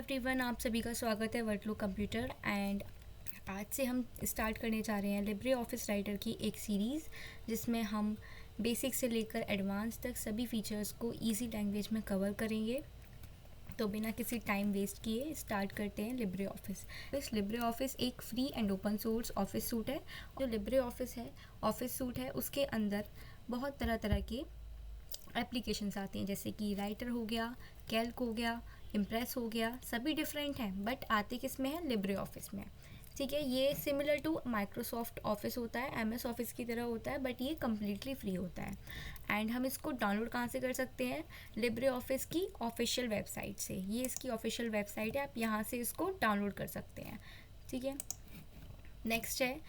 Everyone, आप सभी का स्वागत है वर्डफ्लो कंप्यूटर। एंड आज से हम स्टार्ट करने जा रहे हैं लिब्रे ऑफिस राइटर की एक सीरीज़, जिसमें हम बेसिक से लेकर एडवांस तक सभी फीचर्स को इजी लैंग्वेज में कवर करेंगे। तो बिना किसी टाइम वेस्ट किए स्टार्ट करते हैं लिब्रे ऑफिस। इस लिब्रे ऑफिस एक free and open source office suit है। जो लिब्रे ऑफिस है, ऑफिस सूट है, उसके अंदर बहुत तरह तरह के एप्लीकेशंस आते हैं, जैसे कि राइटर हो गया, कैल्क हो गया, इम्प्रेस हो गया। सभी डिफरेंट हैं बट आते किस में है, लिब्रे ऑफिस में। ठीक है, ये सिमिलर टू माइक्रोसॉफ्ट ऑफिस होता है, एमएस ऑफिस की तरह होता है, बट ये कम्प्लीटली फ्री होता है। एंड हम इसको डाउनलोड कहाँ से कर सकते हैं, लिब्रे ऑफिस की ऑफिशियल वेबसाइट से। ये इसकी ऑफिशियल वेबसाइट है, आप यहाँ से इसको डाउनलोड कर सकते हैं। ठीक है, नेक्स्ट है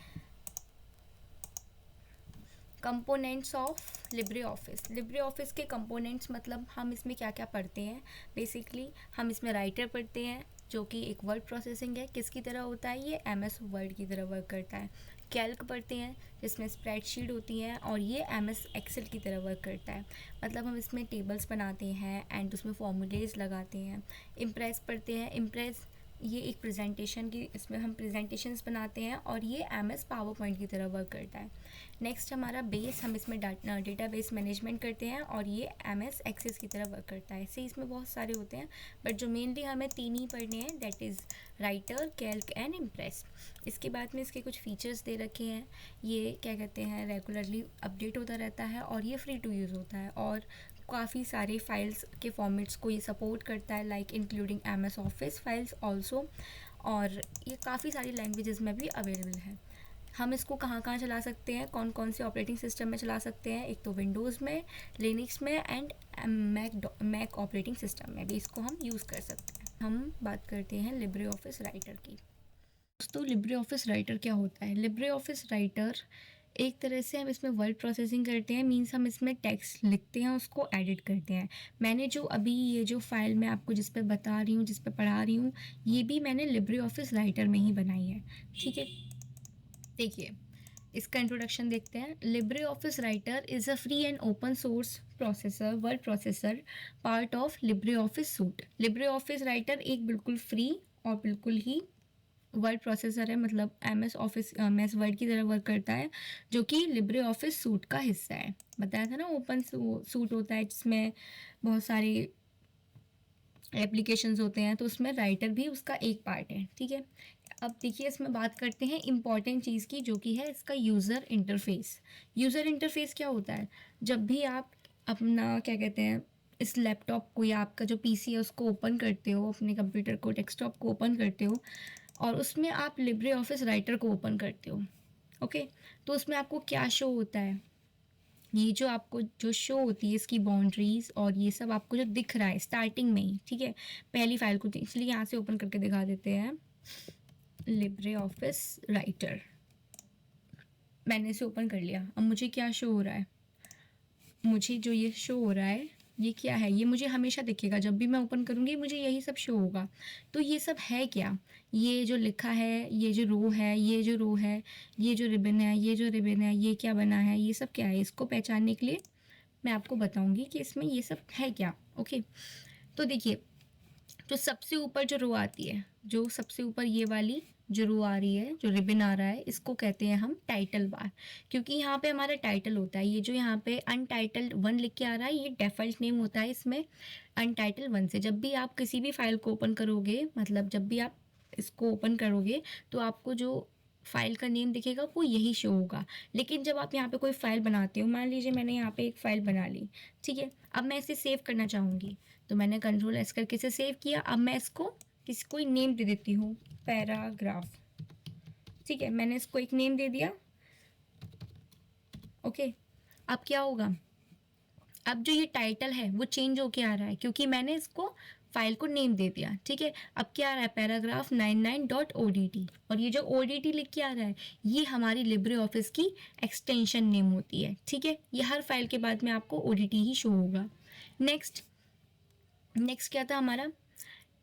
components of Libre office. Libre office के कंपोनेंट्स मतलब हम इसमें क्या क्या पढ़ते हैं। बेसिकली हम इसमें राइटर पढ़ते हैं, जो कि एक वर्ड प्रोसेसिंग है। किसकी तरह होता है ये, एमएस वर्ड की तरह वर्क करता है। कैल्क पढ़ते हैं, जिसमें स्प्रेडशीट होती हैं, और ये एमएस एक्सेल की तरह वर्क करता है। मतलब हम इसमें टेबल्स बनाते हैं एंड उसमें फॉर्मूलेज लगाते हैं। इम्प्रेस पढ़ते हैं, इम्प्रेस ये एक प्रेजेंटेशन की, इसमें हम प्रेजेंटेशंस बनाते हैं, और ये एमएस पावर पॉइंट की तरह वर्क करता है। नेक्स्ट हमारा बेस, हम इसमें डेटाबेस मैनेजमेंट करते हैं, और ये एमएस एक्सेस की तरह वर्क करता है। ऐसे इसमें बहुत सारे होते हैं, बट जो मेनली हमें तीन ही पढ़ने हैं, that is writer, Calc and impress. इसके बाद में इसके कुछ फीचर्स दे रखे हैं। ये क्या कहते हैं, रेगुलरली अपडेट होता रहता है, और ये फ्री टू यूज़ होता है, और काफ़ी सारे फाइल्स के फॉर्मेट्स को ये सपोर्ट करता है, like including MS office files also. और ये काफ़ी सारी लैंग्वेजेस में भी अवेलेबल है। हम इसको कहाँ कहाँ चला सकते हैं, कौन कौन से ऑपरेटिंग सिस्टम में चला सकते हैं, एक तो विंडोज़ में, लिनक्स में, एंड मैक ऑपरेटिंग सिस्टम में भी इसको हम यूज़ कर सकते हैं। हम बात करते हैं लिब्रे ऑफिस राइटर की। दोस्तों, लिब्रे ऑफिस राइटर क्या होता है। लिब्रे ऑफिस राइटर एक तरह से हम इसमें वर्ड प्रोसेसिंग करते हैं, मीन्स हम इसमें टेक्स्ट लिखते हैं, उसको एडिट करते हैं। मैंने जो अभी ये जो फाइल मैं आपको जिस पे बता रही हूँ, जिस पे पढ़ा रही हूँ, ये भी मैंने लिब्रे ऑफिस राइटर में ही बनाई है। ठीक है, देखिए इसका इंट्रोडक्शन देखते हैं। Libre office writer is a free and open source processor, word processor, part of Libre office suit. Libre office writer एक बिल्कुल फ्री और बिल्कुल ही वर्ड प्रोसेसर है, मतलब एमएस वर्ड की तरह वर्क करता है, जो कि लिब्रे ऑफिस सूट का हिस्सा है। बताया था ना, ओपन सूट होता है जिसमें बहुत सारे एप्लीकेशंस होते हैं, तो उसमें राइटर भी उसका एक पार्ट है। ठीक है, अब देखिए इसमें बात करते हैं इंपॉर्टेंट चीज़ की, जो कि है इसका यूज़र इंटरफेस। यूज़र इंटरफेस क्या होता है, जब भी आप अपना क्या कहते हैं, इस लैपटॉप को या आपका जो पीसी है उसको ओपन करते हो, अपने कंप्यूटर को, डेस्कटॉप को ओपन करते हो, और उसमें आप लिब्रे ऑफिस राइटर को ओपन करते हो। ओके, तो उसमें आपको क्या शो होता है, ये जो आपको जो शो होती है, इसकी बाउंड्रीज और ये सब आपको जो दिख रहा है स्टार्टिंग में ही। ठीक है, पहली फाइल को इसलिए यहाँ से ओपन करके दिखा देते हैं। लिब्रे ऑफिस राइटर मैंने इसे ओपन कर लिया। अब मुझे क्या शो हो रहा है, मुझे जो ये शो हो रहा है ये क्या है, ये मुझे हमेशा दिखेगा। जब भी मैं ओपन करूँगी मुझे यही सब शो होगा। तो ये सब है क्या, ये जो लिखा है, ये जो रो है, ये जो रो है, ये जो रिबन है, ये जो रिबन है, ये क्या बना है, ये सब क्या है, इसको पहचानने के लिए मैं आपको बताऊंगी कि इसमें ये सब है क्या। ओके, तो देखिए जो सबसे ऊपर जो रो आती है, जो सबसे ऊपर ये वाली जो रो आ रही है, जो रिबन आ रहा है, इसको कहते हैं हम टाइटल बार, क्योंकि यहाँ पे हमारा टाइटल होता है। ये जो यहाँ पे अनटाइटल्ड 1 लिख के आ रहा है, ये डिफ़ॉल्ट नेम होता है इसमें अनटाइटल्ड 1 से। जब भी आप किसी भी फाइल को ओपन करोगे, मतलब जब भी आप इसको ओपन करोगे, तो आपको जो फाइल का नेम दिखेगा वो यही शो होगा। लेकिन जब आप यहाँ पे कोई फाइल बनाते हो, मान लीजिए मैंने यहाँ पे एक फाइल बना ली, ठीक है, अब मैं इसे सेव करना चाहूँगी, तो मैंने कंट्रोल एस करके इसे सेव किया। अब मैं इसको किसी कोई नेम दे देती हूँ, पैराग्राफ। ठीक है, मैंने इसको एक नेम दे दिया। ओके, अब क्या होगा, अब जो ये टाइटल है वो चेंज होके आ रहा है, क्योंकि मैंने इसको फाइल को नेम दे दिया। ठीक है, अब क्या आ रहा है, पैराग्राफ 99.odt, और ये जो odt लिख के आ रहा है, ये हमारी लिब्रे ऑफिस की एक्सटेंशन नेम होती है। ठीक है, ये हर फाइल के बाद में आपको odt ही शो होगा। नेक्स्ट क्या था हमारा,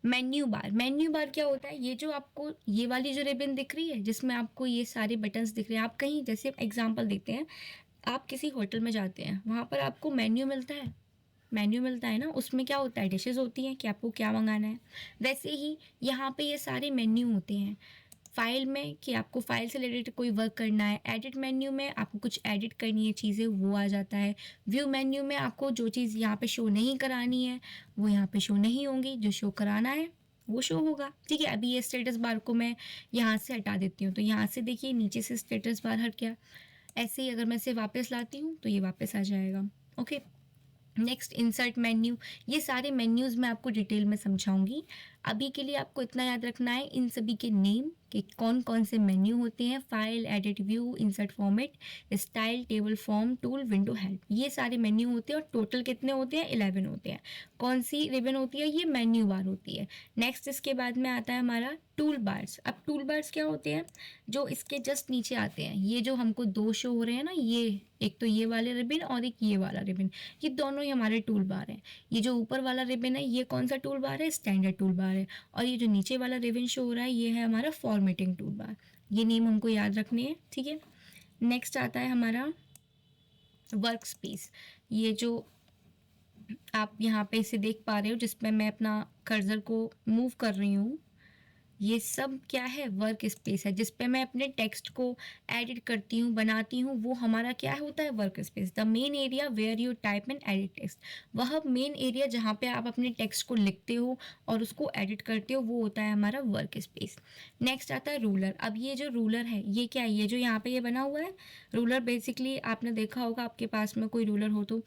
मेन्यू बार। मेन्यू बार क्या होता है, ये जो आपको ये वाली जो रिबन दिख रही है, जिसमें आपको ये सारे बटन्स दिख रहे हैं, आप कहीं जैसे एग्जांपल देखते हैं, आप किसी होटल में जाते हैं, वहाँ पर आपको मेन्यू मिलता है, मेन्यू मिलता है ना, उसमें क्या होता है, डिशेस होती हैं कि आपको क्या मंगाना है। वैसे ही यहाँ पे ये सारे मेन्यू होते हैं फाइल में कि आपको फाइल से रिलेटेड कोई वर्क करना है। एडिट मेन्यू में आपको कुछ एडिट करनी है चीज़ें, वो आ जाता है। व्यू मेन्यू में आपको जो चीज़ यहाँ पे शो नहीं करानी है वो यहाँ पे शो नहीं होंगी, जो शो कराना है वो शो होगा। ठीक है, अभी ये स्टेटस बार को मैं यहाँ से हटा देती हूँ, तो यहाँ से देखिए नीचे से स्टेटस बार हट गया। ऐसे ही अगर मैं इसे वापस लाती हूँ तो ये वापस आ जाएगा। Okay, next insert menu. ये सारे मेन्यूज़ मैं आपको डिटेल में समझाऊंगी। अभी के लिए आपको इतना याद रखना है इन सभी के नेम कि कौन कौन से मेन्यू होते हैं। File, edit, view, insert format, style, table, form, tool, window, help, ये सारे मेन्यू होते हैं और टोटल कितने होते हैं, 11 होते हैं। कौन सी रिबन होती है, ये मेन्यू बार होती है। नेक्स्ट इसके बाद में आता है हमारा टूल बार्स। अब टूल बार्स क्या होते हैं, जो इसके जस्ट नीचे आते हैं। ये जो हमको दो शो हो रहे हैं ना, ये एक तो ये वाले रिबन और एक ये वाला रिबन, ये दोनों ही हमारे टूल बार हैं। ये जो ऊपर वाला रिबन है ये कौन सा टूल बार है, स्टैंडर्ड टूल बार है। और ये जो नीचे वाला रिबन शो हो रहा है ये है हमारा फॉर्मेटिंग टूल बार। ये नेम हमको याद रखने हैं, ठीक है। नेक्स्ट आता है हमारा वर्क स्पेस। ये जो आप यहाँ पे इसे देख पा रहे हो जिसमें मैं अपना कर्सर को मूव कर रही हूँ, ये सब क्या है, वर्क स्पेस है। जिस पे मैं अपने टेक्स्ट को एडिट करती हूँ, बनाती हूँ, वो हमारा क्या होता है, workspace. The main area where you type and edit text. वह मेन एरिया जहाँ पे आप अपने टेक्स्ट को लिखते हो और उसको एडिट करते हो, वो होता है हमारा वर्क स्पेस। नेक्स्ट आता है रूलर। अब ये जो रूलर है ये क्या है, ये जो यहाँ पे ये बना हुआ है रूलर, बेसिकली आपने देखा होगा आपके पास में कोई रूलर हो तो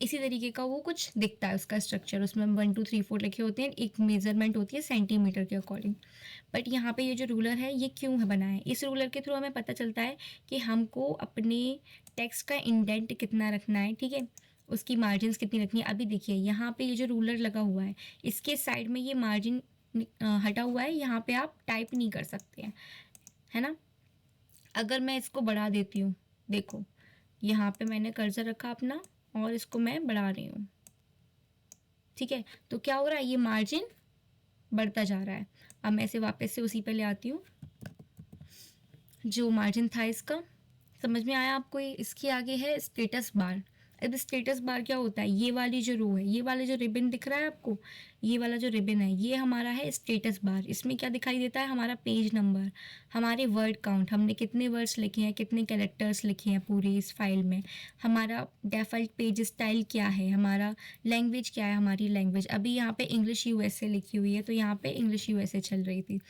इसी तरीके का वो कुछ दिखता है उसका स्ट्रक्चर। उसमें 1 2 3 4 लिखे होते हैं, एक मेजरमेंट होती है सेंटीमीटर के अकॉर्डिंग। बट यहाँ पे ये जो रूलर है ये क्यों है बना है, इस रूलर के थ्रू हमें पता चलता है कि हमको अपने टेक्स्ट का इंडेंट कितना रखना है, ठीक है, उसकी मार्जिन कितनी रखनी है। अभी देखिए यहाँ पे ये जो रूलर लगा हुआ है इसके साइड में ये मार्जिन हटा हुआ है, यहाँ पे आप टाइप नहीं कर सकते हैं, है ना। अगर मैं इसको बढ़ा देती हूँ, देखो यहाँ पे मैंने कर्सर रखा अपना और इसको मैं बढ़ा रही हूँ, ठीक है, तो क्या हो रहा है, ये मार्जिन बढ़ता जा रहा है। अब मैं इसे वापस से उसी पे ले आती हूँ, जो मार्जिन था इसका, समझ में आया आपको। ये इसके आगे है स्टेटस बार। अब स्टेटस बार क्या होता है, ये वाली जो रो है, ये वाला जो रिबन दिख रहा है आपको, ये वाला जो रिबन है ये हमारा है स्टेटस बार। इसमें क्या दिखाई देता है, हमारा पेज नंबर, हमारे वर्ड काउंट, हमने कितने वर्ड्स लिखे हैं, कितने कैरेक्टर्स लिखे हैं पूरी इस फाइल में, हमारा डिफ़ॉल्ट पेज स्टाइल क्या है, हमारा लैंग्वेज क्या है, हमारी लैंग्वेज। अभी यहाँ पे इंग्लिश यूएसए लिखी हुई है तो यहाँ पे इंग्लिश यूएसए चल रही थी।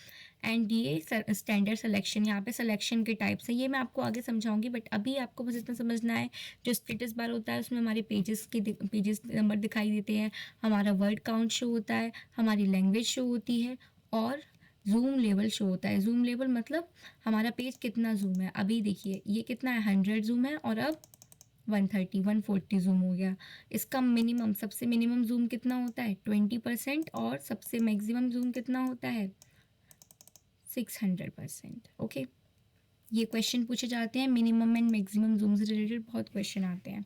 एंड ये स्टैंडर्ड सिलेक्शन, यहाँ पे सिलेक्शन के टाइप्स हैं, ये मैं आपको आगे समझाऊंगी। बट अभी आपको बस इतना समझना है, जो स्टेटस बार होता है उसमें हमारे पेजेस नंबर दिखाई देते हैं, हमारा वर्ड काउंट शो होता है, हमारी लैंग्वेज शो होती है और जूम लेवल शो होता है। जूम लेवल मतलब हमारा पेज कितना जूम है। अभी देखिए ये कितना है, 100 जूम है और अब 130 140 जूम हो गया। इसका मिनिमम, सबसे मिनिमम जूम कितना होता है, 20%, और सबसे मैक्सिमम जूम कितना होता है, 600%। ओके, ये क्वेश्चन पूछे जाते हैं मिनिमम एंड मैक्सिमम जूम से रिलेटेड, बहुत क्वेश्चन आते हैं।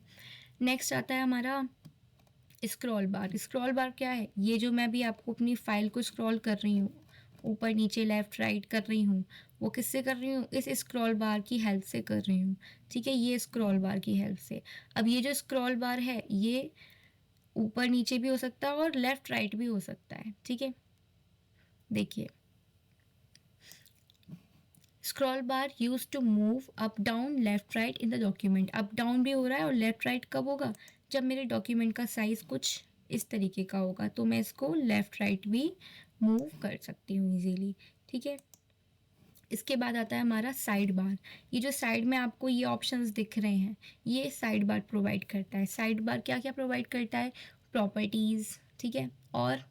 नेक्स्ट आता है हमारा स्क्रॉल बार। स्क्रॉल बार क्या है, ये जो मैं भी आपको अपनी फाइल को स्क्रॉल कर रही हूँ, ऊपर नीचे लेफ़्ट राइट कर रही हूँ, वो किससे कर रही हूँ, इस स्क्रॉल बार की हेल्प से कर रही हूँ, ठीक है, ये स्क्रॉल बार की हेल्प से। अब ये जो स्क्रॉल बार है ये ऊपर नीचे भी हो सकता है और लेफ़्ट राइट भी हो सकता है, ठीक है। देखिए scroll bar use to move up down left right in the document. Up down भी हो रहा है और लेफ्ट राइट कब होगा, जब मेरे डॉक्यूमेंट का साइज़ कुछ इस तरीके का होगा, तो मैं इसको लेफ्ट राइट भी मूव कर सकती हूँ इजीली, ठीक है। इसके बाद आता है हमारा साइड बार। ये जो साइड में आपको ये ऑप्शंस दिख रहे हैं ये साइड बार प्रोवाइड करता है। साइड बार क्या क्या प्रोवाइड करता है, प्रॉपर्टीज़, ठीक है, और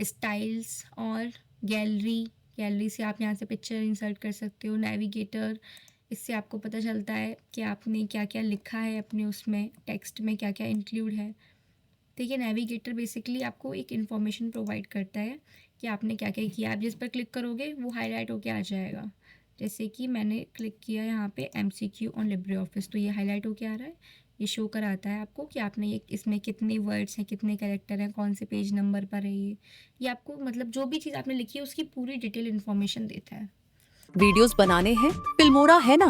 स्टाइल्स और गैलरी। गैलरी से आप यहाँ से पिक्चर इंसर्ट कर सकते हो। नेविगेटर, इससे आपको पता चलता है कि आपने क्या क्या लिखा है अपने उसमें टेक्स्ट में, क्या क्या इंक्लूड है, ठीक है। नेविगेटर बेसिकली आपको एक इन्फॉर्मेशन प्रोवाइड करता है कि आपने क्या क्या किया। आप जिस पर क्लिक करोगे वो हाईलाइट होके आ जाएगा। जैसे कि मैंने क्लिक किया यहाँ पे MCQ ऑन लिब्रे ऑफिस, तो ये हाईलाइट होके आ रहा है, ये शो कराता है आपको कि आपने ये इसमें कितने वर्ड्स हैं, कितने कैरेक्टर हैं, कौन से पेज नंबर पर है ये आपको मतलब जो भी चीज़ आपने लिखी है उसकी पूरी डिटेल इन्फॉर्मेशन देता है। वीडियोस बनाने हैं, फिल्मोरा है ना,